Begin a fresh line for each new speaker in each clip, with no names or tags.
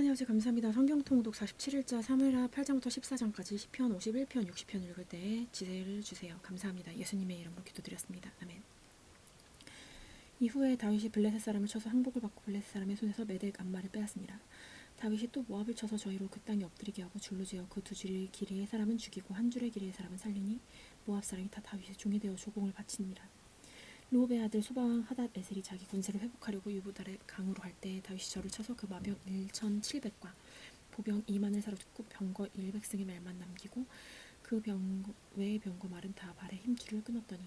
하나님 아버지 감사합니다. 성경 통독 47일자 사무엘하 8장부터 14장까지 10편, 51편, 60편 읽을 때 지혜를 주세요. 감사합니다. 예수님의 이름으로 기도드렸습니다. 아멘. 이후에 다윗이 블레셋 사람을 쳐서 항복을 받고 블레셋 사람의 손에서 메덱 암마를 빼앗으니라. 다윗이 또 모압을 쳐서 저희로 그 땅에 엎드리게 하고 줄로 지어 그 두 줄의 길이의 사람은 죽이고 한 줄의 길이의 사람은 살리니 모압 사람이 다 다윗의 종이 되어 조공을 바치니라. 르홉의 아들 소바왕 하닷 에셀이 자기 군세를 회복하려고 유부달의 강으로 갈 때 다윗이 저를 쳐서 그 마병 1,700과 보병 2만을 사로잡고 병거 100승의 말만 남기고 그 외의 병거 말은 다 발에 힘줄을 끊었더니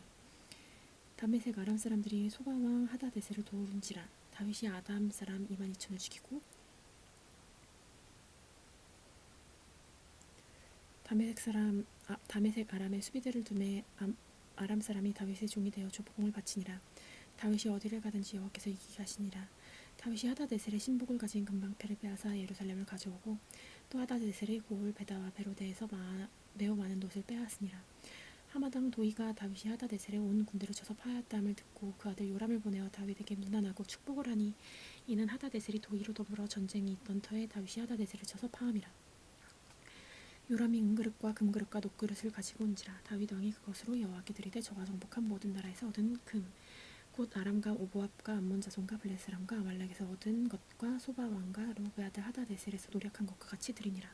다메섹 아람 사람들이 소바왕 하닷 에셀을 도우른지라. 다윗이 아담 사람 22,000을 죽이고 다메섹 아람의 수비대를 두매 아람 사람이 다윗의 종이 되어 조공을 바치니라. 다윗이 어디를 가든지 여호와께서 이기게 하시니라. 다윗이 하닷에셀의 신복을 가진 금방패를 빼앗아 예루살렘을 가져오고 또 하닷에셀의 고을 베다와 베로데에서 매우 많은 돛을 빼앗으니라. 하마당 도이가 다윗이 하닷에셀의 온 군대를 쳐서 파하였다함을 듣고 그 아들 요람을 보내어 다윗에게 문안하고 축복을 하니 이는 하닷에셀이 도이로 더불어 전쟁이 있던 터에 다윗이 하닷에셀을 쳐서 파함이라. 요람이 은그릇과 금그릇과 녹그릇을 가지고 온지라. 다윗 왕이 그것으로 여호와께 드리되 저가 정복한 모든 나라에서 얻은 금 곧 아람과 오보압과 암몬 자손과 블레셋 사람과 아말렉에서 얻은 것과 소바 왕과 르홉의 아들 하닷에셀에서 노력한 것과 같이 드리니라.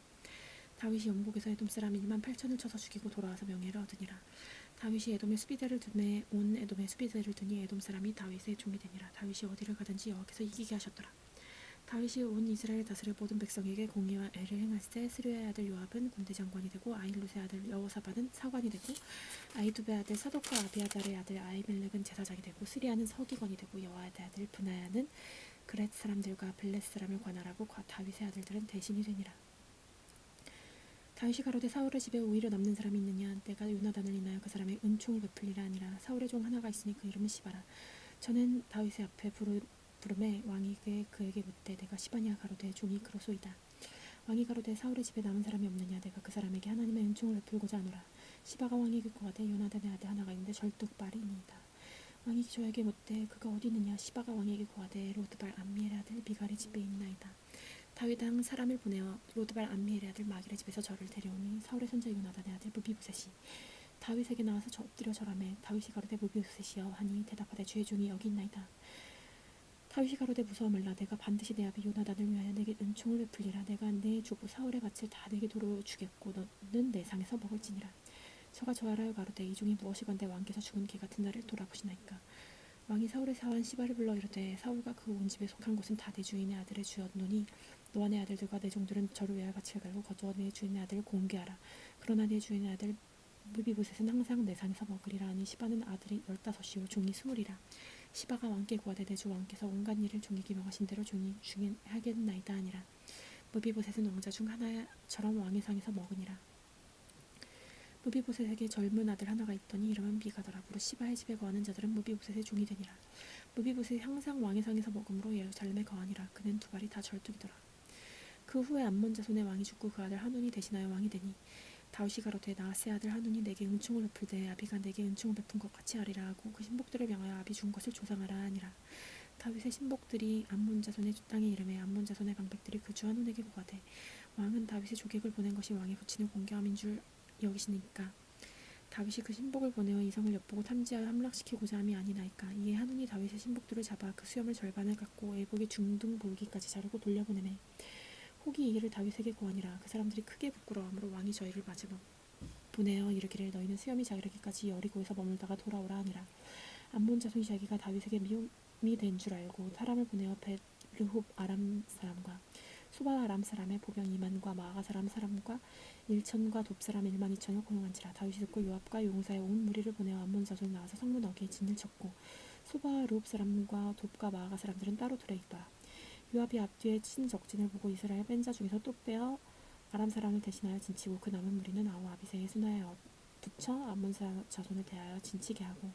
다윗이 영국에서 에돔 사람 18,000을 쳐서 죽이고 돌아와서 명예를 얻으니라. 다윗이 에돔의 수비대를 두매 온 에돔의 수비대를 두니 에돔 사람이 다윗의 종이 되니라. 다윗이 어디를 가든지 여호와께서 이기게 하셨더라. 다윗이 온 이스라엘 다스릴 모든 백성에게 공의와 애를 행할세. 스루의 아들 요압은 군대 장관이 되고 아힐롯의 아들 여호사밧은 사관이 되고 아히두베의 아들 사독과 아비아달의 아들 아히멜렉은 제사장이 되고 스리아는 서기관이 되고 여호와의 아들 브나야는 그렛 사람들과 블렛 사람을 관할하고 다윗의 아들들은 대신이 되니라. 다윗이 가로되 사울의 집에 오히려 남는 사람이 있느냐. 내가 요나단을 인하여 그 사람의 은총을 베풀리라 하니라. 사울의 종 하나가 있으니 그 이름은 시바라. 저는 다윗의 앞에 부름에 왕이 그에게 묻되 내가 시바냐. 가로되 종이 그로소이다. 왕이 가로되 사울의 집에 남은 사람이 없느냐. 내가 그 사람에게 하나님의 은총을 베풀고자 하노라. 시바가 왕에게 고하되 요나단의 아들 하나가 있는데 절뚝발이니이다. 왕이 저에게 묻되 그가 어디 있느냐. 시바가 왕에게 고하되 로드발 암미엘의 아들 미갈의 집에 있나이다. 다윗 왕 사람을 보내어 로드발 암미엘의 아들 마길의 집에서 저를 데려오니 사울의 손자 요나단의 아들 무비보셋이 다윗에게 나와서 엎드려 절하매 다윗이 가로되 무비보셋이여 하니 대답하되 주의 종이 여기 있나이다. 다윗이 가로되 무서워 말라. 내가 반드시 내 아비 요나단을 위하여 내게 은총을 베풀리라. 내가 내 주부 사울의 밭을 다 내게 도로 주겠고 너는 내 상에서 먹을지니라. 저가 저하라여 가로되 이 종이 무엇이건대 왕께서 죽은 개 같은 날을 돌아보시나이까. 왕이 사울의 사환 시바를 불러 이르되 사울과 그 온 집에 속한 곳은 다 내 주인의 아들의 주였노니 너와 내 아들들과 내 종들은 저를 위하여 밭을 갈고 거두어 내 주인의 아들을 공개하라. 그러나 내 주인의 아들 무비보셋은 항상 내 상에서 먹으리라 하니 시바는 아들이 15이요 종이 20이라. 시바가 왕께 구하되 내 주 왕께서 온갖 일을 종에게 명하신 대로 종이 중행하겠나이다 하니라. 무비보셋은 왕자 중 하나처럼 왕의 상에서 먹으니라. 무비보셋에게 젊은 아들 하나가 있더니 이름은 미가더라. 무릇 시바의 집에 거하는 자들은 무비보셋의 종이 되니라. 무비보셋이 항상 왕의 상에서 먹음으로 예루살렘에 거하니라. 그는 두 발이 다 절뚝이더라. 그 후에 암몬 자손의 왕이 죽고 그 아들 하눈이 대신하여 왕이 되니 다윗이 가로되 나하스의 아들 하눈이 내게 은총을 베풀되 아비가 내게 은총을 베푼 것 같이 하리라 하고 그 신복들을 명하여 아비 죽은 것을 조상하라 하니라. 다윗의 신복들이 암몬 자손의 땅에 이름에 암몬 자손의 방백들이 그 주 하눈에게 고하되 왕은 다윗의 조객을 보낸 것이 왕의 부친을 공경함인 줄 여기시니까 다윗이 그 신복을 보내어 이성을 엿보고 탐지하여 함락시키고자 함이 아니나이까. 이에 하눈이 다윗의 신복들을 잡아 그 수염을 절반을 깎고 애복의 중등 볼기까지 자르고 돌려보내매 혹이 이를 다윗에게 고하니라. 그 사람들이 크게 부끄러워하므로 왕이 저희를 맞으러 보내어 이르기를 너희는 수염이 자르기까지 여리고에서 머물다가 돌아오라 하니라. 암몬 자손이 자기가 다윗에게 미움이 된 줄 알고 사람을 보내어 르홉 아람 사람과 소바 아람 사람의 보병 2만과 마아가 사람과 1,000과 돕 사람 12,000을 고용한지라. 다윗이 듣고 요압과 용사의 온 무리를 보내어 암몬 자손이 나와서 성문 어귀에 진을 쳤고 소바 르홉 사람과 돕과 마아가 사람들은 따로 들어 있더라. 요압이 앞뒤에 친 적진을 보고 이스라엘 뺀 자 중에서 또 빼어 아람 사람을 대신하여 진치고 그 남은 무리는 아우 아비새의 순하에 붙여 암몬 자손을 대하여 진치게 하고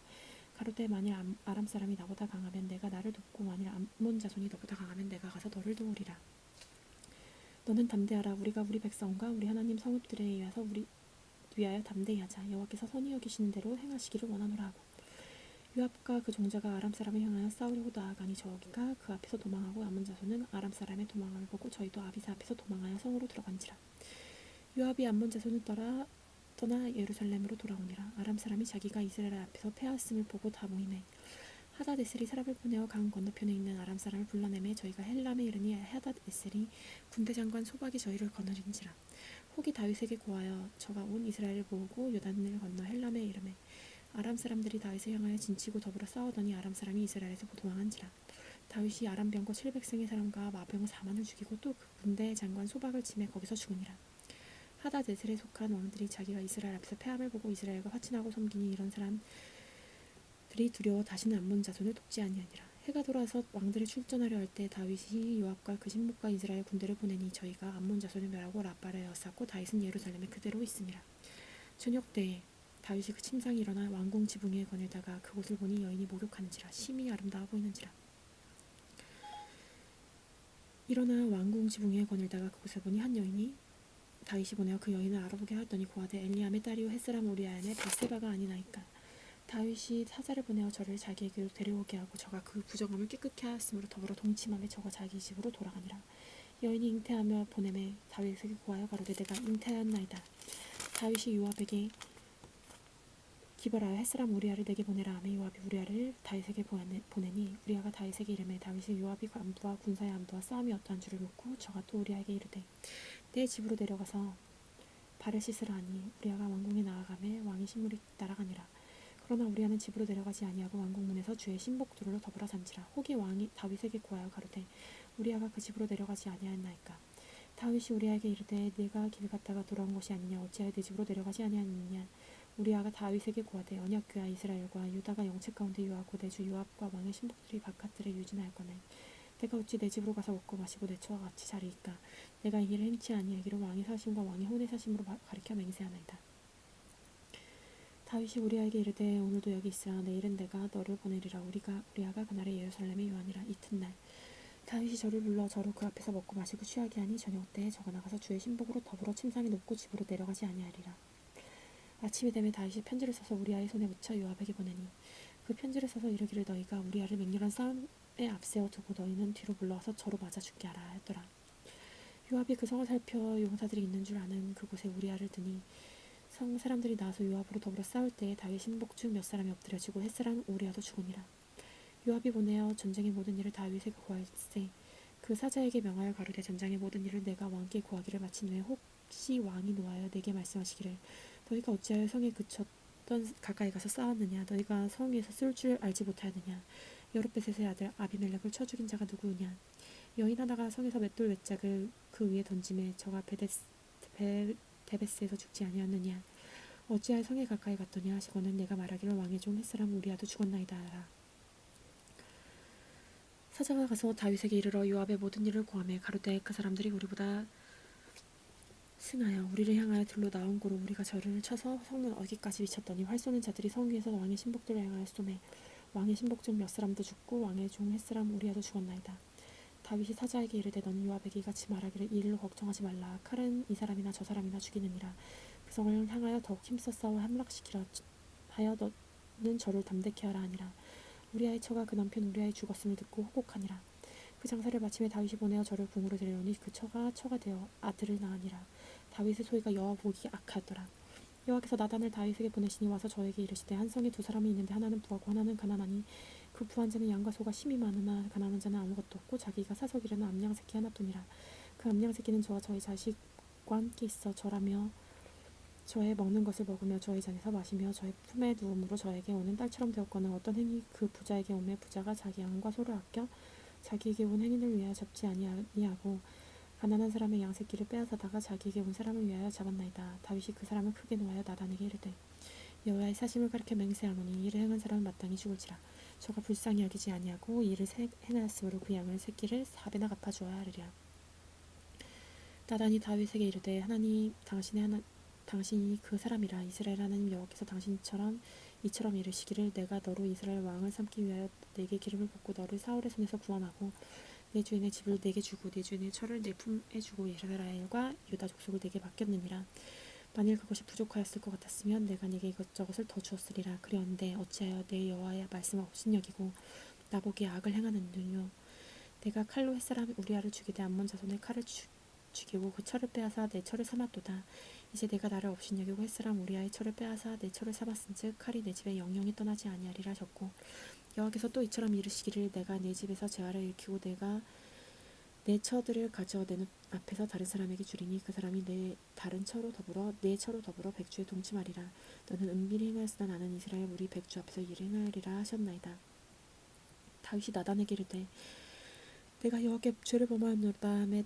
가로되 만일 아람 사람이 나보다 강하면 내가 나를 돕고 만일 암몬 자손이 너보다 강하면 내가 가서 너를 도우리라. 너는 담대하라. 우리가 우리 백성과 우리 하나님 성읍들에 의해서 위하여 담대히 하자. 여호와께서 선히 여기시는 대로 행하시기를 원하노라 하고 요압과 그 종자가 아람 사람을 향하여 싸우려고 나아가니 저기가 그 앞에서 도망하고 아몬 자손은 아람 사람의 도망함을 보고 저희도 아비사 앞에서 도망하여 성으로 들어간지라. 요압이 암몬 자손을 떠나 예루살렘으로 돌아오니라. 아람 사람이 자기가 이스라엘 앞에서 패하였음을 보고 다 모이매 하닷에셀이 사람을 보내어 강 건너편에 있는 아람 사람을 불러내매 저희가 헬람에 이르니 하닷에셀이 군대 장관 소박이 저희를 거느린지라. 혹이 다윗에게 고하여 저가 온 이스라엘을 모으고 요단을 건너 헬람에 이르매 아람 사람들이 다윗을 향하여 진치고 더불어 싸우더니 아람 사람이 이스라엘에서 도망한지라. 다윗이 아람 병거 700승의 사람과 마병 4만을 죽이고 또 그 군대 장관 소박을 치매 거기서 죽으니라. 하닷에셀에 속한 왕들이 자기가 이스라엘 앞에서 패함을 보고 이스라엘과 화친하고 섬기니 이런 사람들이 두려워 다시는 암몬 자손을 돕지 아니하니라. 해가 돌아서 왕들이 출전하려 할 때 다윗이 요압과 그 신복과 이스라엘 군대를 보내니 저희가 암몬 자손을 멸하고 라빠를 에워쌌고 다윗은 예루살렘에 그대로 있음이라. 저녁 때에 다윗이 그 침상이 일어나 왕궁 지붕 위에 거닐다가 그곳을 보니 여인이 목욕하는지라 심히 아름다워 보이는지라. 일어나 왕궁 지붕 위에 거닐다가 그곳을 보니 한 여인이 다윗이 보내어 그 여인을 알아보게 하였더니 고하되 엘리암의 딸이요 햇사람 우리아의 벳세바가 아니나이까. 다윗이 사자를 보내어 저를 자기에게로 데려오게 하고 저가 그 부정함을 깨끗게 하였으므로 더불어 동침함에 저가 자기 집으로 돌아가니라. 여인이 잉태하며 보내매 다윗에게 고하여 가로되 내가 잉태하였나이다. 다윗이 요압에게 기발하여 햇사람 우리아를 내게 보내라 하매 요압이 우리아를 다윗에게 보내니 우리아가 다윗에게 이르매 다윗이 요압이 안부와 군사의 안부와 싸움이 어떠한 줄을 묻고 저가 또 우리아에게 이르되 내 집으로 내려가서 발을 씻으라 하니 우리아가 왕궁에 나아가매 왕의 신물이 따라가니라. 그러나 우리아는 집으로 내려가지 아니하고 왕궁문에서 주의 신복들로 더불어 잔지라. 혹이 왕이 다윗에게 고하여 가로되 우리아가 그 집으로 내려가지 아니하였나이까. 다윗이 우리아에게 이르되 네가 길 갔다가 돌아온 것이 아니냐 어찌하여 네 집으로 내려가지 아니하느냐. 우리아가 다윗에게 고하되 언약궤와 이스라엘과 유다가 영책 가운데 유하고 내 주 요압과 왕의 신복들이 바깥들에 유진하였거늘 내가 어찌 내 집으로 가서 먹고 마시고 내 처와 같이 자리이까. 내가 이 일을 행치 아니하기를 왕의 사심과 왕의 혼의 사심으로 가리켜 맹세하나이다. 다윗이 우리아에게 이르되 오늘도 여기 있으라 내일은 내가 너를 보내리라. 우리아가 그날에 예루살렘에 유하니라. 이튿날 다윗이 저를 불러 저로 그 앞에서 먹고 마시고 취하게 하니 저녁 때에 저가 나가서 주의 신복으로 더불어 침상에 눕고 집으로 내려가지 아니하리라. 아침이 되매 다윗이 편지를 써서 우리아의 손에 붙여 요압에게 보내니 그 편지를 써서 이르기를 너희가 우리아를 맹렬한 싸움에 앞세워 두고 너희는 뒤로 물러와서 저로 맞아 죽게 하라 하였더라. 요압이 그 성을 살펴 용사들이 있는 줄 아는 그곳에 우리아를 드니 성 사람들이 나와서 요압으로 더불어 싸울 때에 다윗 신복 중 몇 사람이 엎드려지고 햇사람 우리아도 죽으니라. 요압이 보내어 전쟁의 모든 일을 다윗에게 고할세 그 사자에게 명하여 가로되 전장의 모든 일을 내가 왕께 고하기를 마친 후에 혹시 왕이 노하여 내게 말씀하시기를 너희가 어찌하여 성에 그쳤던 가까이 가서 싸웠느냐 너희가 성 위에서 쓸 줄 알지 못하였느냐 여룻베셋의 아들 아비멜렉을 쳐 죽인 자가 누구냐 여인 하나가 성에서 맷돌 외짝을 그 위에 던짐에 저가 데베스에서 죽지 아니하였느냐 어찌하여 성에 가까이 갔더냐 하시거늘 내가 말하기를 왕의 종 햇사람 우리아도 죽었나이다 하라. 사자가 가서 다윗에게 이르러 요압의 모든 일을 고하매 가로되 그 사람들이 우리보다 승하여 우리를 향하여 들로 나온 고로 우리가 저를 쳐서 성문 어기까지 미쳤더니 활 쏘는 자들이 성 위에서 왕의 신복들을 향하여 쏘매 왕의 신복 중 몇 사람도 죽고 왕의 종 햇사람 우리아도 죽었나이다. 다윗이 사자에게 이르되 너는 요압에게 이같이 말하기를 이 일로 걱정하지 말라. 칼은 이 사람이나 저 사람이나 죽이느니라. 그 성을 향하여 더욱 힘써 싸워 함락시키라 하여 너는 저를 담대케 하라 하니라. 우리아의 처가 그 남편 우리아의 죽었음을 듣고 호곡하니라. 그 장사를 마침에 다윗이 보내어 저를 궁으로 데려오니 그 처가 되어 아들을 낳으니라. 다윗의 소위가 여호와 보기 악하였더라. 여호와께서 나단을 다윗에게 보내시니 와서 저에게 이르시되 한 성에 두 사람이 있는데 하나는 부하고 하나는 가난하니 그 부한 자는 양과 소가 심히 많으나 가난한 자는 아무것도 없고 자기가 사석이라는 암양 새끼 하나뿐이라. 그 암양 새끼는 저와 저희 자식과 함께 있어 저라며 저의 먹는 것을 먹으며 저의 잔에서 마시며 저의 품에 누움으로 저에게 오는 딸처럼 되었거늘 어떤 행위 그 부자에게 오매 부자가 자기 양과 소를 아껴 자기에게 온 행인을 위하여 잡지 아니하고 가난한 사람의 양새끼를 빼앗아다가 자기에게 온 사람을 위하여 잡았나이다. 다윗이 그 사람을 크게 노하여 나단에게 이르되 여호와의 사심을 가리켜 맹세하노니 이를 행한 사람은 마땅히 죽을지라. 저가 불쌍히 여기지 아니하고 이를 행하였으므로 그 양을 새끼를 4배나 갚아주어야 하리라. 나단이 다윗에게 이르되 하나님 당신이 그 사람이라. 이스라엘 하나님 여호와께서 당신처럼 이처럼 이르시기를 내가 너로 이스라엘 왕을 삼기 위하여 내게 기름을 붓고 너를 사울의 손에서 구원하고 내 주인의 집을 내게 주고 내 주인의 처를 내 품에 주고 이스라엘과 유다 족속을 내게 맡겼느니라. 만일 그것이 부족하였을 것 같았으면 내가 네게 이것저것을 더 주었으리라. 그리하는데 어찌하여 내 여호와의 말씀을 업신여기고 나보기에 악을 행하느뇨. 내가 칼로 햇사람 우리아를 죽이되 암몬 자손의 칼을 죽이고 그 철을 빼앗아 내 철을 삼았도다. 이제 내가 나를 업신여기고 햇사람 우리아의 철을 빼앗아 내 철을 삼았은즉 칼이 내 집에 영영이 떠나지 아니하리라 하셨고, 여호와께서 또 이처럼 이르시기를 내가 내 집에서 재화를 일으키고 내가 내 처들을 가져 내 앞에서 다른 사람에게 주리니 그 사람이 내 처로 더불어 백주에 동침하리라. 너는 은밀히 행하였으나 나는 이스라엘 무리 백주 앞에서 일을 행하리라 하셨나이다. 다윗이 나단에게 이르되 내가 여호와께 죄를 범하였노라. 하매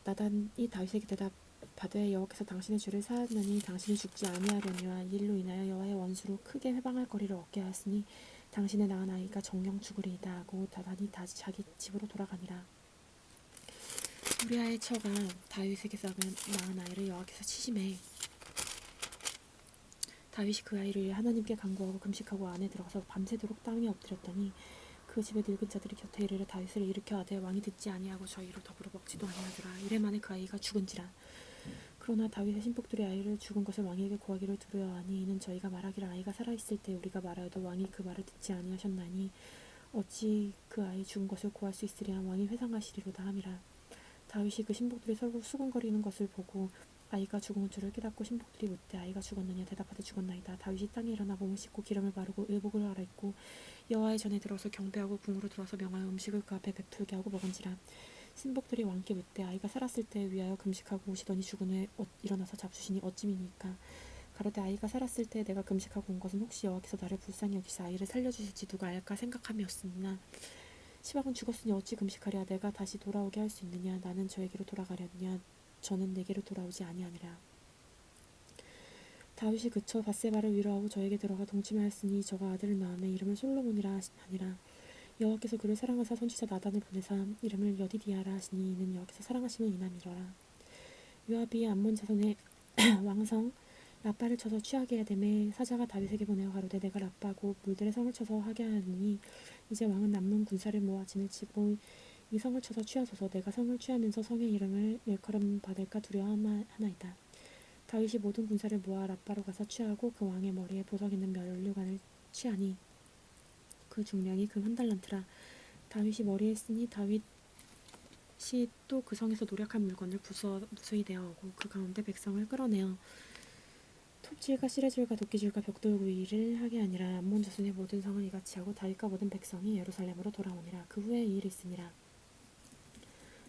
나단이 다윗에게 대답하되 여호와께서 당신의 죄를 사하였나니 당신이 죽지 아니하려니와 이 일로 인하여 여호와의 원수로 크게 회방할 거리를 얻게 하였으니 당신의 낳은 아이가 정령 죽으리이다 하고 나단이 다시 자기 집으로 돌아가니라. 우리아의 처가 다윗에게서 낳은 아이를 여호와께서 치심해 다윗이 그 아이를 위해 하나님께 간구하고 금식하고 안에 들어가서 밤새도록 땅에 엎드렸더니 그 집의 늙은 자들이 곁에 이르러 다윗을 일으켜 하되 왕이 듣지 아니하고 저희로 더불어 먹지도 아니하더라. 이래 만에 그 아이가 죽은지라. 그러나 다윗의 신복들이 아이를 죽은 것을 왕에게 고하기를 두려워하니 이는 저희가 말하기를 아이가 살아있을 때 우리가 말하여도 왕이 그 말을 듣지 아니하셨나니 어찌 그 아이 죽은 것을 고할 수 있으랴. 왕이 회상하시리로다 함이라. 다윗이 그 신복들이 서로 수군거리는 것을 보고 아이가 죽은 줄을 깨닫고 신복들이 묻되 아이가 죽었느냐. 대답하되 죽었나이다. 다윗이 땅에 일어나 몸을 씻고 기름을 바르고 의복을 갈아입고 여호와의 전에 들어서 경배하고 궁으로 들어서 명하여 음식을 그 앞에 베풀게 하고 먹은지라. 신복들이 왕께 묻되 아이가 살았을 때 위하여 금식하고 오시더니 죽은 후에 일어나서 잡수시니 어찌미니까. 가로되 아이가 살았을 때 내가 금식하고 온 것은 혹시 여호와께서 나를 불쌍히 여기사 아이를 살려주실지 누가 알까 생각함이었으나 시방은 죽었으니 어찌 금식하랴. 내가 다시 돌아오게 할 수 있느냐. 나는 저에게로 돌아가려느냐. 저는 내게로 돌아오지 아니하니라. 다윗이 그쳐 밧세바를 위로하고 저에게 들어가 동침하였으니 저가 아들을 낳음에 이름을 솔로몬이라 하니라. 여호와께서 그를 사랑하사 선지자 나단을 보내사 이름을 여디디아라 하시니 이는 여호와께서 사랑하심을 인함이로라. 요압이 암몬 자손의 왕성 라빠를 쳐서 취하게 하되매 사자가 다윗에게 보내어 가로되 내가 라빠고 물들의 성을 쳐서 하게 하느니 이제 왕은 암몬 군사를 모아 진을 치고 이 성을 쳐서 취하소서. 내가 성을 취하면서 성의 이름을 일컬음 받을까 두려워하나이다. 다윗이 모든 군사를 모아 라빠로 가서 취하고 그 왕의 머리에 보석 있는 면류관을 취하니 그 중량이 금 한 달란트라. 다윗이 머리에 쓰니 다윗이 또 그 성에서 노력한 물건을 무수히 내어오고 그 가운데 백성을 끌어내어 톱질과 시래줄과 도끼줄과 벽돌구이를 하게 하니라. 암몬 자손의 모든 성을 이같이 하고 다윗과 모든 백성이 예루살렘으로 돌아오니라. 그 후에 이 일이 있으니라.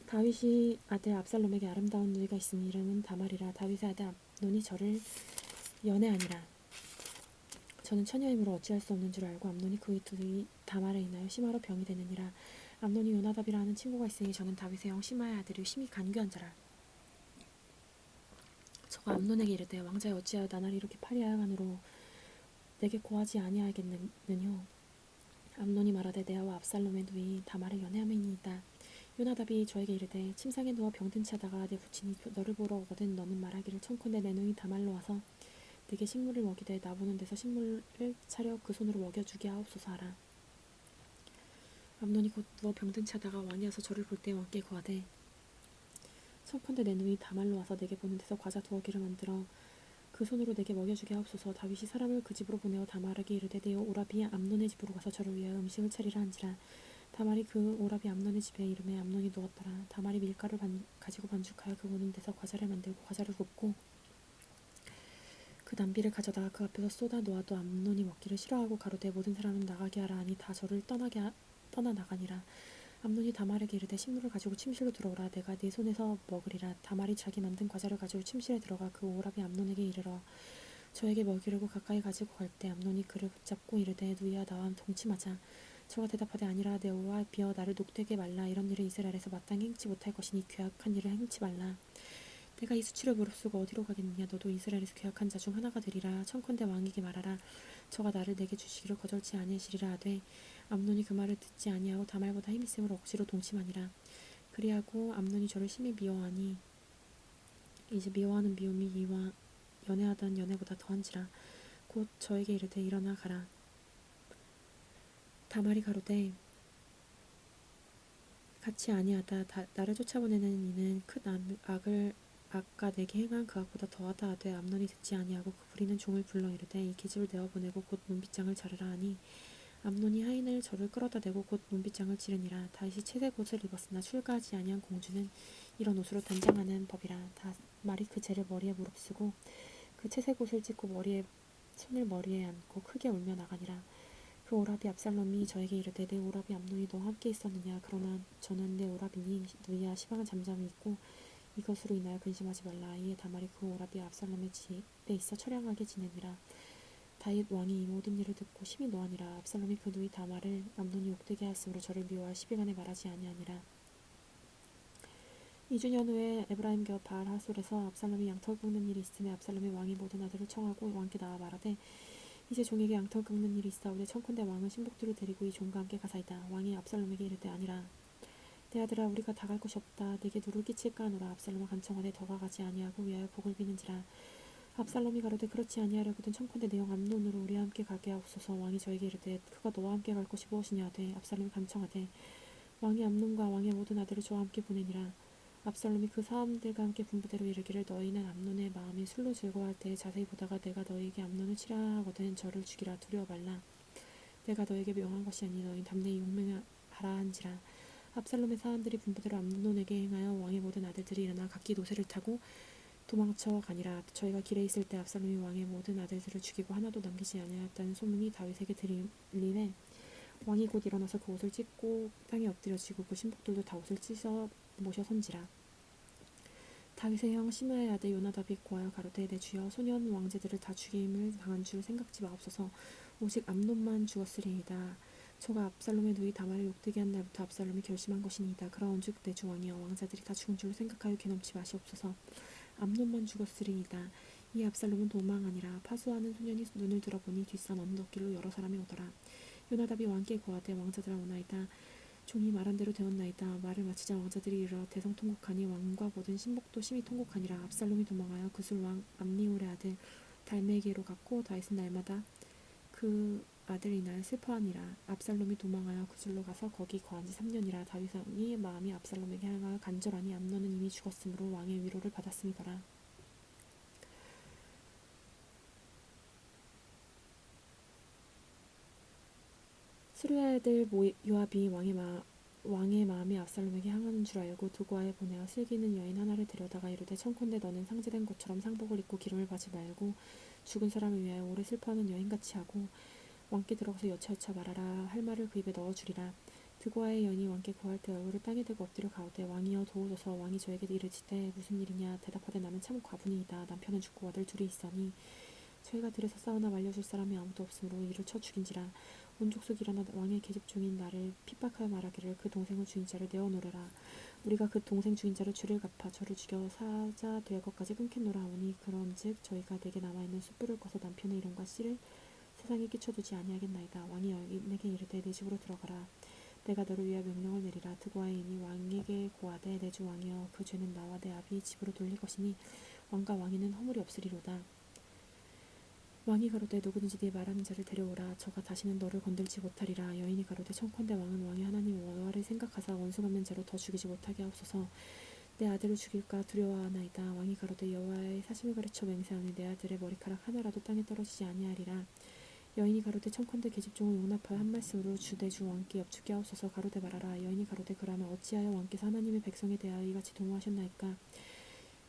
다윗이 아들 압살롬에게 아름다운 누이가 있으니 이름은 다말이라. 다윗의 아들 암논이 저를 연애하니라. 저는 처녀이므로 어찌할 수 없는 줄 알고 암논이 그의 누이 다말에 인하여 심하러 병이 되느니라. 암논이 요나답이라 하는 친구가 있으니 저는 다윗의 형 시마의 아들이 심히 간교한 자라. 저가 암논에게 이르되 왕자여 어찌하여 나날 이렇게 파리하여간으로 내게 고하지 아니하겠느뇨. 암논이 말하되 내 아와 압살롬의 누이 다말을 연애함이니이다. 요나답이 저에게 이르되 침상에 누워 병든 차다가 내 부친이 너를 보러 오거든 너는 말하기를 청컨대 내 누이 다말로 와서 내게 식물을 먹이되 나보는 데서 식물을 차려 그 손으로 먹여주게 하옵소서 하라. 암논이 곧 누워 병든 차다가 왕이 와서 저를 볼 때 왕께 고하되 청컨대 내 누이 다말로 와서 내게 보는 데서 과자 두어 개를 만들어 그 손으로 내게 먹여주게 하옵소서. 다윗이 사람을 그 집으로 보내어 다말에게 이르되 내 오라비 암논의 집으로 가서 저를 위하여 음식을 차리라 한지라. 다말이 그 오라비 암논의 집에 이름에 암논이 누웠더라. 다말이 밀가루 가지고 반죽하여 그 보는 데서 과자를 만들고 과자를 굽고 그 남비를 가져다가 그 앞에서 쏟아 놓아도 암논이 먹기를 싫어하고 가로되 모든 사람은 나가게 하라 하니 다 저를 떠나 나가니라. 암논이 다말에게 이르되 식물을 가지고 침실로 들어오라. 내가 네 손에서 먹으리라. 다말이 자기 만든 과자를 가지고 침실에 들어가 그 오라비 암논에게 이르러 저에게 먹이려고 가까이 가지고 갈 때 암논이 그를 붙잡고 이르되 누이야 나와 동침하자. 저가 대답하되 아니라 내 오라비여 나를 녹되게 말라. 이런 일을 이스라엘에서 마땅히 행치 못할 것이니 괴악한 일을 행치 말라. 내가 이 수치를 무릅쓰고 어디로 가겠느냐. 너도 이스라엘에서 괴악한 자 중 하나가 되리라. 청컨대 왕에게 말하라. 저가 나를 내게 주시기를 거절치 아니하시리라 하되 암논이 그 말을 듣지 아니하고 다말보다 힘이 셈으로 억지로 동침하니라. 그리하고 암논이 저를 심히 미워하니 이제 미워하는 미움이 이와 연애하던 연애보다 더한지라. 곧 저에게 이르되 일어나 가라. 다말이 가로되 같이 아니하다. 나를 쫓아보내는 이는 큰 아까 내게 행한 그것보다 더하다 하되 암논이 듣지 아니하고 그 부리는 종을 불러 이르되 이 계집을 내어 보내고 곧 문빗장을 자르라 하니 암논이 하인을 저를 끌어다 대고 곧 문빗장을 지르니라. 다윗이 채색 옷을 입었으나 출가하지 아니한 공주는 이런 옷으로 단장하는 법이라. 말이 그 죄를 머리에 무릅쓰고 그 채색 옷을 찢고 손을 머리에 안고 크게 울며 나가니라. 그 오라비 압살롬이 저에게 이르되 내 오라비 암논이 너와 함께 있었느냐. 그러나 저는 내 오라비니 누이야 시방은 잠잠히 있고 이것으로 인하여 근심하지 말라. 이에 다말이 그 오라비 압살롬의 집에 있어 처량하게 지내니라. 다윗 왕이 이 모든 일을 듣고 심히 노하니라. 압살롬이 그 누이 다말을 암논이 욕되게 하였으므로 저를 미워하여 시비간에 말하지 아니하니라. 2주년 후에 에브라임 곁 바알 하솔에서 압살롬이 양털 깎는 일이 있음에 압살롬이 왕의 모든 아들을 청하고 왕께 나와 말하되 이제 종에게 양털 깎는 일이 있사오되 청컨대 왕은 신복들을 데리고 이 종과 함께 가사이다. 왕이 압살롬에게 이르되 아니라 내 아들아 우리가 다 갈 곳이 없다. 내게 누를 끼칠까 하노라. 압살롬은 간청하되 더가 가지 아니하고 위하여 복을 비는지라. 압살롬이 가로되 그렇지 아니하려거든 청컨대 내 형 암논으로 우리와 함께 가게 하옵소서. 왕이 저에게 이르되 그가 너와 함께 갈 곳이 무엇이냐 하되 압살롬이 간청하되 왕이 암논과 왕의 모든 아들을 저와 함께 보내니라. 압살롬이 그 사람들과 함께 분부대로 이르기를 너희는 암논의 마음이 술로 즐거워할 때에 자세히 보다가 내가 너희에게 암논을 치라 하거든 저를 죽이라. 두려워 말라. 내가 너에게 명한 것이 아니 너희 담대히 용맹하라 한지라. 압살롬의 사람들이 분부대로 암논에게 행하여 왕의 모든 아들들이 일어나 각기 노새를 타고 도망쳐 가니라. 저희가 길에 있을 때 압살롬이 왕의 모든 아들들을 죽이고 하나도 남기지 아니하였다는 소문이 다윗에게 들리매 왕이 곧 일어나서 그 옷을 찢고 땅에 엎드려지고 그 신복들도 다 옷을 찢어 모셔 선지라. 다윗의 형 시므야의 아들 요나답이 고하여 가로되 내 주여 소년 왕제들을 다 죽임을 당한 줄 생각지 마옵소서. 오직 암논만 죽었으리이다. 저가 압살롬의 누이 다말을 욕되게 한 날부터 압살롬이 결심한 것이니이다. 그러온즉 내 주 왕이여 왕자들이 다 죽은 줄로 생각하여 괴넘지 마시옵소서. 암논만 죽었으리이다. 이 압살롬은 도망하니라. 파수하는 소년이 눈을 들어보니 뒷산 언덕길로 여러 사람이 오더라. 요나답이 왕께 고하되 왕자들아 오나이다. 종이 말한 대로 되었나이다. 말을 마치자 왕자들이 이르러 대성통곡하니 왕과 모든 신복도 심히 통곡하니라. 압살롬이 도망하여 그술 왕 암니올의 아들 달메게로 갔고 다윗은 날마다 그 아들 이날 슬퍼하니라. 압살롬이 도망하여 그술로 가서 거기 거한 지 3년이라. 다윗이 마음이 압살롬에게 향하여 간절하니 암논은 이미 죽었으므로 왕의 위로를 받았음이더라. 스루야의 아들 요압이 왕의 마음이 압살롬에게 향하는 줄 알고 두고아에 보내어 슬기는 여인 하나를 데려다가 이르되 청컨대 너는 상제된 것처럼 상복을 입고 기름을 바지 말고 죽은 사람을 위하여 오래 슬퍼하는 여인같이 하고 왕께 들어가서 여차여차 말하라. 할 말을 그 입에 넣어주리라. 드고아의 여인이 왕께 구할 때 얼굴을 땅에 대고 엎드려 가오되 왕이여 도우소서. 왕이 저에게 이르시되 무슨 일이냐. 대답하되 나는 참 과부니이다. 남편은 죽고 아들 둘이 있으니 저희가 들에서 싸우나 말려줄 사람이 아무도 없으므로 이를 쳐 죽인지라. 온 족속이 일어나 왕의 계집종인 나를 핍박하여 말하기를 그 동생을 죽인 자를 내어놓으라. 우리가 그 동생 죽인 자를 죄를 갚아 저를 죽여 사자 될 것까지 끊겠노라 하오니 그런즉 저희가 내게 남아있는 숯불을 꺼서 남편의 이름과 씨를 세상에 끼쳐두지 아니하겠나이다. 왕이 여인에게 이르되 내 집으로 들어가라. 내가 너를 위하여 명령을 내리라. 드고아의 인이 왕에게 고하되 내 주 왕이여 그 죄는 나와 내 아비 집으로 돌릴 것이니 왕과 왕에는 허물이 없으리로다. 왕이 가로되 누구든지 네 말하는 자를 데려오라. 저가 다시는 너를 건들지 못하리라. 여인이 가로되 청컨대 왕은 왕의 하나님 여호와를 생각하사 원수 갚는 자로 더 죽이지 못하게 하옵소서. 내 아들을 죽일까 두려워하나이다. 왕이 가로되 여호와의 사심을 가르쳐 맹세하니 내 아들의 머리카락 하나라도 땅에 떨어지지 아니하리라. 여인이 가로되 청컨대 계집종을 용납하여 한 말씀으로 내 주 왕께 엽죽게 하옵소서. 가로되 말하라. 여인이 가로되 그러면 어찌하여 왕께서 하나님의 백성에 대하여 이같이 도모하셨나이까.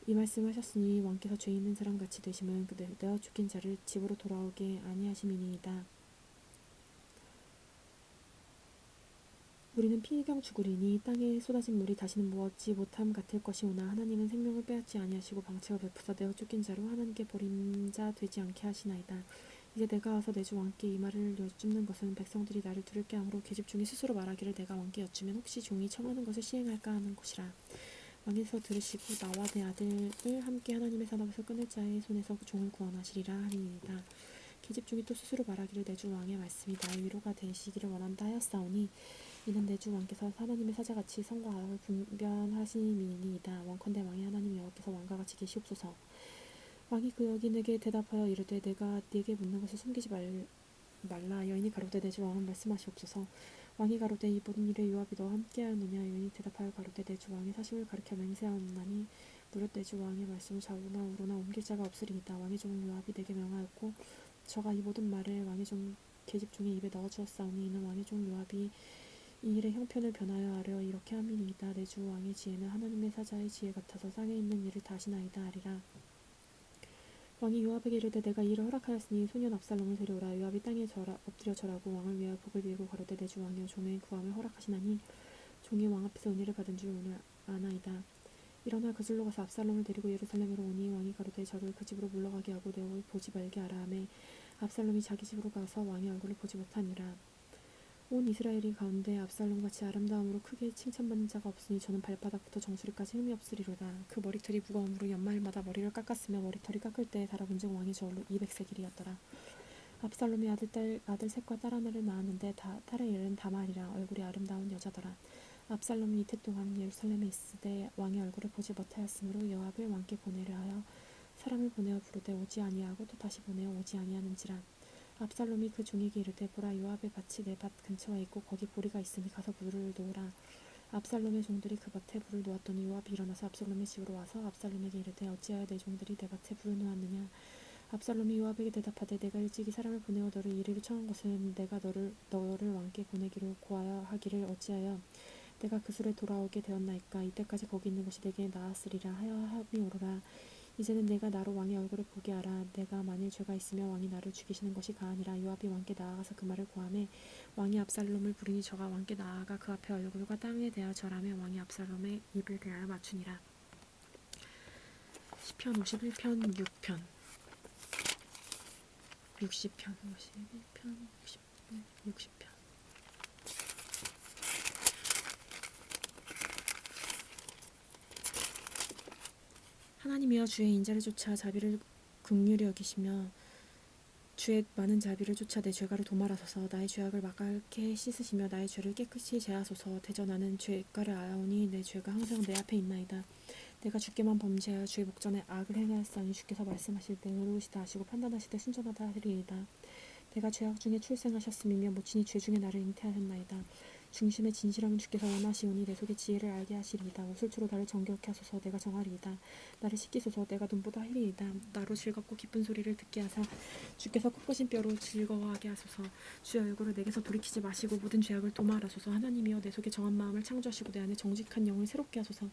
이 말씀을 하셨으니 왕께서 죄 있는 사람 같이 되심은 내어 죽인 자를 집으로 돌아오게 아니하심이니이다. 우리는 피경 죽으리니 땅에 쏟아진 물이 다시는 모았지 못함 같을 것이오나 하나님은 생명을 빼앗지 아니하시고 방책을 베푸사 내어 쫓긴 자로 하나님께 버림자 되지 않게 하시나이다. 이제 내가 와서 내 주 왕께 이 말을 여쭙는 것은 백성들이 나를 두렵게 함으로 계집종이 스스로 말하기를 내가 왕께 여쭈면 혹시 종이 청하는 것을 시행할까 하는 것이라. 왕께서 들으시고 나와 내 아들을 함께 하나님의 산업에서 끊을 자의 손에서 종을 구원하시리라 하리이다. 계집종이 또 스스로 말하기를 내 주 왕의 말씀이 나의 위로가 되시기를 원한다 하였사오니 이는 내 주 왕께서 하나님의 사자같이 선과 악을 분별하심이니이다. 원컨대 왕의 하나님 여호와께서 왕과 같이 계시옵소서. 왕이 그 여인에게 대답하여 이르되 내가 네게 묻는 것을 숨기지 말라. 여인이 가로되 내 주 왕은 말씀하시옵소서. 왕이 가로되 이 모든 일에 요압이 너와 함께하였느냐. 여인이 대답하여 가로되 내 주 왕의 사심을 가리켜 맹세하였나니 무릇 내 주 왕의 말씀을 좌우나 우로나 옮길 자가 없으리이다. 왕의 종 요압이 내게 명하였고 저가 이 모든 말을 왕의 종 계집 종의 입에 넣어 주었사오니 이는 왕의 종 요압이 이 일의 형편을 변하여 아뢰어 이렇게 함이니이다. 내 주 왕의 지혜는 하나님의 사자의 지혜 같아서 땅에 있는 일을 다 아시나이다 하리라. 왕이 요압에게 이르되 내가 이 일을 허락하였으니 소년 압살롬을 데려오라. 요압이 땅에 엎드려 절하고 왕을 위하여 복을 빌고 가로되 내 주 왕이여 종의 구함을 허락하시나니 종이 왕 앞에서 은혜를 받은 줄 오늘 아나이다. 일어나 그들로 가서 압살롬을 데리고 예루살렘으로 오니 왕이 가로되 저를 그 집으로 물러가게 하고 내 얼굴 보지 말게 하라 하매 압살롬이 자기 집으로 가서 왕의 얼굴을 보지 못하니라. 온 이스라엘이 가운데 압살롬같이 아름다움으로 크게 칭찬받는 자가 없으니 저는 발바닥부터 정수리까지 흠이 없으리로다. 그 머리털이 무거움으로 연말마다 머리를 깎았으며 머리털이 깎을 때에 달아본즉 왕의 저울로 200세겔이었더라. 압살롬이 아들 셋과 딸 하나를 낳았는데 딸의 이름은 다말이라. 얼굴이 아름다운 여자더라. 압살롬이 이태 동안 예루살렘에 있으되 왕의 얼굴을 보지 못하였으므로 요압을 왕께 보내려 하여 사람을 보내어 부르되 오지 아니하고 또 다시 보내어 오지 아니하는지라. 압살롬이 그 종에게 이르되 보라 요압의 밭이 내 밭 근처에 있고 거기 보리가 있으니 가서 불을 놓으라. 압살롬의 종들이 그 밭에 불을 놓았더니 요압이 일어나서 압살롬의 집으로 와서 압살롬에게 이르되 어찌하여 내 종들이 내 밭에 불을 놓았느냐. 압살롬이 요압에게 대답하되 내가 일찍이 사람을 보내어 너를 이리로 청한 것은 내가 너를 왕께 보내기로 고하여 하기를 어찌하여 내가 그술에 돌아오게 되었나이까. 이때까지 거기 있는 것이 내게 나았으리라 하여 함이오로라. 이제는 내가 나로 왕의 얼굴을 보게 하라. 내가 만일 죄가 있으면 왕이 나를 죽이시는 것이 가하니라. 요압이 왕께 나아가서 그 말을 고하매 왕이 압살롬을 부르니 저가 왕께 나아가 그 앞에 얼굴과 땅에 대하여 절하며 왕이 압살롬의 입을 대하여 맞추니라. 시편 51편 6편 60편 51편 60편 하나님이여 주의 인자를 쫓아 자비를 긍휼히 여기시며 주의 많은 자비를 쫓아 내 죄가를 도말하소서. 나의 죄악을 막게 씻으시며 나의 죄를 깨끗이 제하소서. 대저 나는 죄가를 아오니 내 죄가 항상 내 앞에 있나이다. 내가 주께만 범죄하여 주의 목전에 악을 행하였사니 주께서 말씀하실 때 의로우시다 하시고 판단하실 때 순전하다 하리이다. 내가 죄악 중에 출생하셨음이며 모친이 죄 중에 나를 잉태하셨나이다. 중심의 진실함은 주께서 원하시오니 내 속에 지혜를 알게 하시리이다. 옷을주로 나를 정결케 하소서. 내가 정하리이다. 나를 씻기소서. 내가 눈보다 희리이다. 나로 즐겁고 기쁜 소리를 듣게 하사 주께서 코끝인 뼈로 즐거워하게 하소서. 주의 얼굴을 내게서 돌이키지 마시고 모든 죄악을 도말하소서. 하나님이여 내 속에 정한 마음을 창조하시고 내 안에 정직한 영을 새롭게 하소서.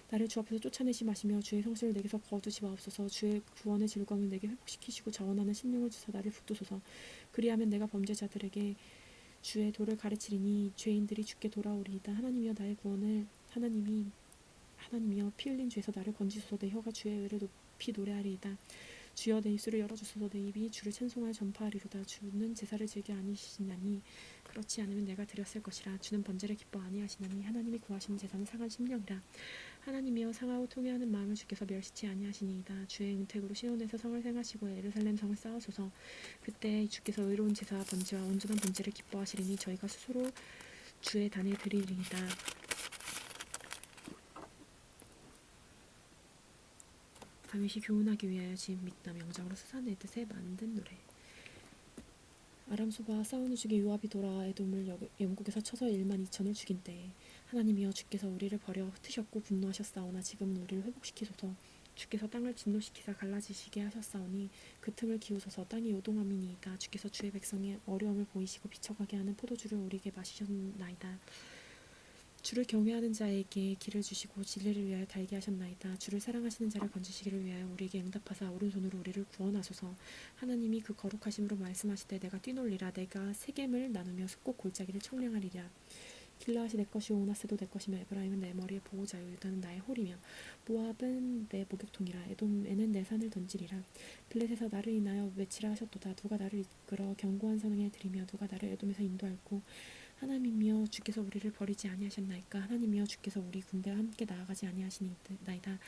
나를 주 앞에서 쫓아내지 마시며 주의 성실을 내게서 거두지 마옵소서. 주의 구원의 즐거움을 내게 회복시키시고 자원하는 심령을 주사 나를 붙드소서. 그리하면 내가 범죄자들에게 주의 도를 가르치리니 죄인들이 주께 돌아오리이다. 하나님이여 나의 구원을 하나님이여 피 흘린 죄에서 나를 건지소서. 내 혀가 주의 의를 높이 노래하리이다. 주여 내 입술을 열어주소서. 내 입이 주를 찬송하여 전파하리로다. 주는 제사를 즐겨 아니시나니 그렇지 않으면 내가 드렸을 것이라. 주는 번제를 기뻐 아니하시나니 하나님이 구하시는 제사는 상한 심령이라. 하나님이여 상하고 통회하는 마음을 주께서 멸시치 아니하시니이다. 주의 은택으로 시온에서 성을 생하시고 예루살렘 성을 쌓으소서. 그때 주께서 의로운 제사와 번제와 온전한 번제를 기뻐하시리니 저희가 스스로 주의 단에 드리리이다. 다윗이 교훈하기 위하여 지은 밉다. 명장으로 수사내듯에 만든 노래. 아람소바와 싸우는 중에 요압이 돌아와 에돔을 영국에서 쳐서 1만 2천을 죽인 때에 하나님이여 주께서 우리를 버려 흩으셨고 분노하셨사오나 지금은 우리를 회복시키소서. 주께서 땅을 진노시키사 갈라지시게 하셨사오니 그 틈을 기우소서. 땅이 요동함이니이다. 주께서 주의 백성의 어려움을 보이시고 비쳐가게 하는 포도주를 우리에게 마시셨나이다. 주를 경외하는 자에게 길을 주시고 진리를 위하여 달게 하셨나이다. 주를 사랑하시는 자를 건지시기를 위하여 우리에게 응답하사 오른손으로 우리를 구원하소서. 하나님이 그 거룩하심으로 말씀하시되 내가 뛰놀리라. 내가 세겜을 나누며 숲곡 골짜기를 청량하리라. 길라앗이 내 것이요 오나스도 내 것이며 에브라임은 내 머리의 보호자요 유다는 나의 홀이며 모압은 내 목욕통이라. 에돔에는 내 산을 던지리라. 블렛에서 나를 인하여 외치라 하셨도다. 누가 나를 이끌어 견고한 산에 들이며 누가 나를 에돔에서 인도할꼬. 하나님이여 주께서 우리를 버리지 아니하셨나이까. 하나님이여 주께서 우리 군대와 함께 나아가지 아니하시나이다.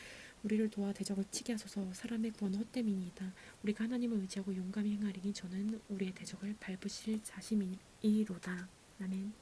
우리를 도와 대적을 치게 하소서. 사람의 구원은 헛됨이니이다. 우리가 하나님을 의지하고 용감히 행하리니 저는 우리의 대적을 밟으실 자심이로다. 아멘.